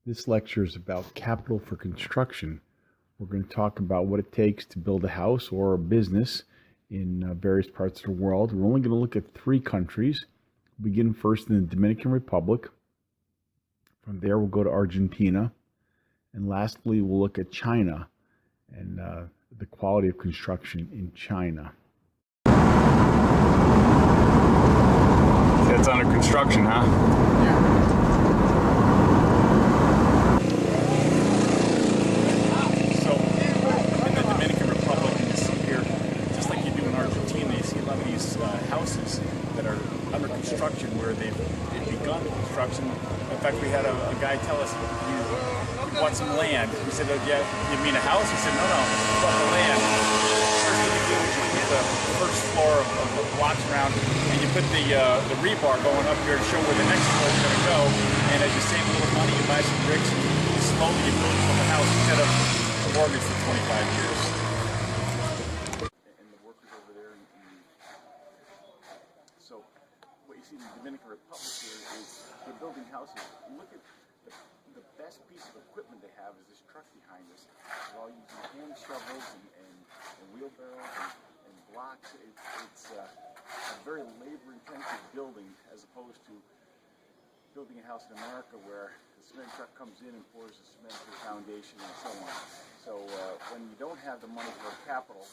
This lecture is about capital for construction. We're going to talk about what it takes to build a house or a business in various parts of the world. We're only going to look at 3 countries. We'll begin first in the Dominican Republic. From there, we'll go to Argentina. And lastly, we'll look at China and the quality of construction in China. That's under construction, huh? Yeah. So, in the Dominican Republic, you see here, just like you do in Argentina, you see a lot of these houses that are under construction where they've begun construction. In fact, we had a guy tell us he bought some land. We said, "Oh, yeah, you mean a house?" He said, "No, we bought the land." First thing you do is you put the first floor of the blocks around, and you put the rebar going up here to show where the next floor is going to go. And as you save a little money, you buy some bricks, and slowly you build yourself a house instead of a mortgage for 25 years. And the workers over there. So what you see in the Dominican Republic here is they're building houses. Look at the best piece of equipment they have is this truck behind us. They're all using hand shovels and wheelbarrows and blocks. It's a very labor-intensive building as opposed to building a house in America where the cement truck comes in and pours the cement to the foundation and so on. So when you don't have the money for capital,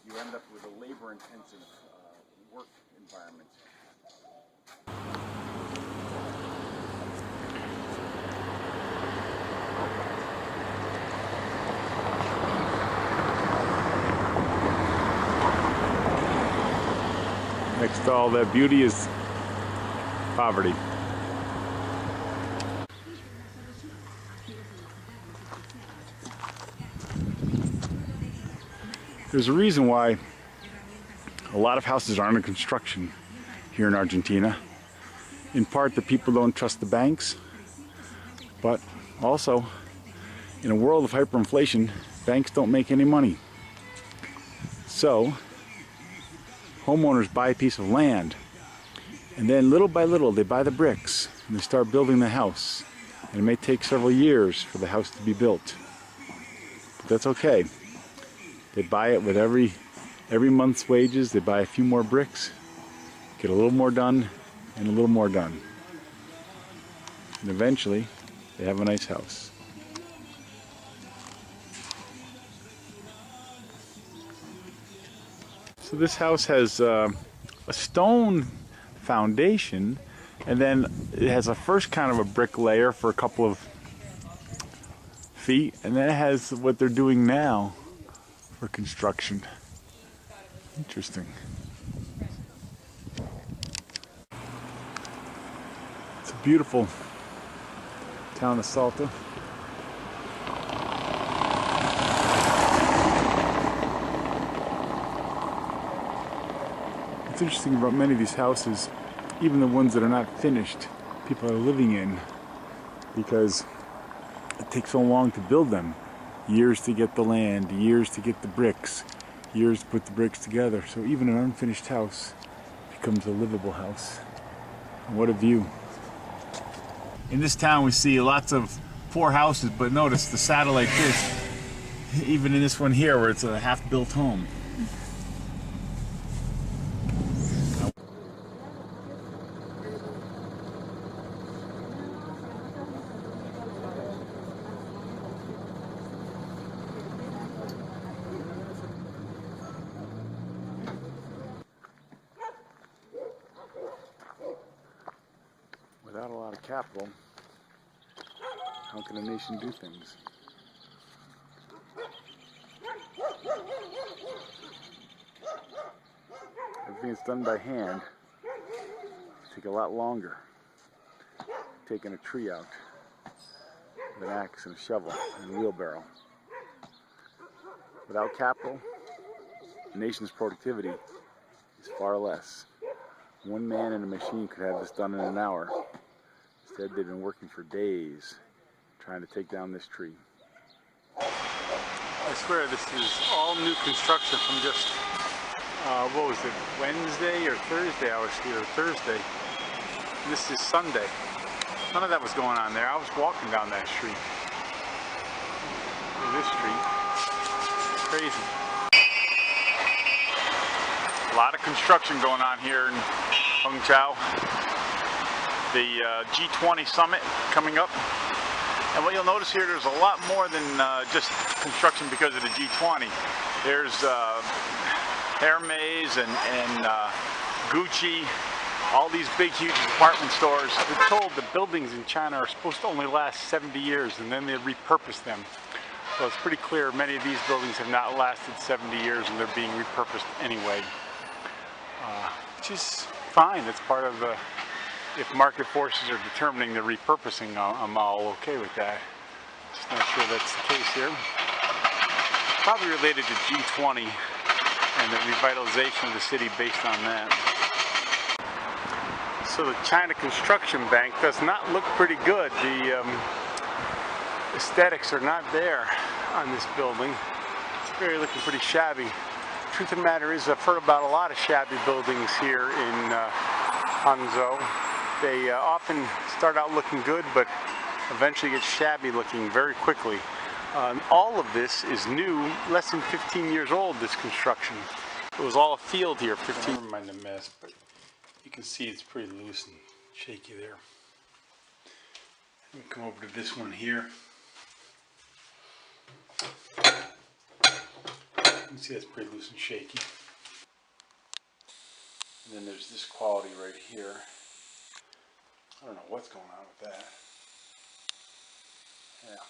you end up with a labor-intensive work environment. Next to all that beauty is poverty. There's a reason why a lot of houses are under construction here in Argentina. In part, the people don't trust the banks, but also in a world of hyperinflation, banks don't make any money. So homeowners buy a piece of land, and then little by little they buy the bricks and they start building the house. And it may take several years for the house to be built, but that's okay. They buy it with every month's wages. They buy a few more bricks, get a little more done, and a little more done, and eventually they have a nice house. So this house has a stone foundation, and then it has a first kind of a brick layer for a couple of feet, and then it has what they're doing now for construction. Interesting. It's a beautiful town of Salta. What's interesting about many of these houses, even the ones that are not finished, people are living in because it takes so long to build them. Years to get the land, years to get the bricks, years to put the bricks together. So even an unfinished house becomes a livable house. And what a view. In this town we see lots of poor houses, but notice the satellite dish, even in this one here where it's a half-built home. Without a lot of capital, how can a nation do things? Everything that's done by hand take a lot longer. Taking a tree out with an axe and a shovel and a wheelbarrow. Without capital, the nation's productivity is far less. One man in a machine could have this done in an hour. Instead, they've been working for days trying to take down this tree. I swear this is all new construction from just, what was it, Wednesday or Thursday I was here, Thursday. This is Sunday. None of that was going on there. I was walking down that street. This street. Crazy. A lot of construction going on here in Hangzhou. The G20 summit coming up. And what you'll notice here, there's a lot more than just construction because of the G20. There's Hermes and Gucci, all these big, huge department stores. We're told the buildings in China are supposed to only last 70 years and then they repurpose them. So it's pretty clear many of these buildings have not lasted 70 years and they're being repurposed anyway. Which is fine. It's part of the, if market forces are determining the repurposing, I'm all okay with that. Just not sure that's the case here. Probably related to G20 and the revitalization of the city based on that. So the China Construction Bank does not look pretty good. The aesthetics are not there on this building. It's looking pretty shabby. Truth of the matter is, I've heard about a lot of shabby buildings here in Hangzhou. They often start out looking good, but eventually get shabby looking very quickly. All of this is new, less than 15 years old, this construction. It was all a field here, 15. Never mind the mess, but you can see it's pretty loose and shaky there. Let me come over to this one here. You can see that's pretty loose and shaky. And then there's this quality right here. I don't know what's going on with that. Yeah.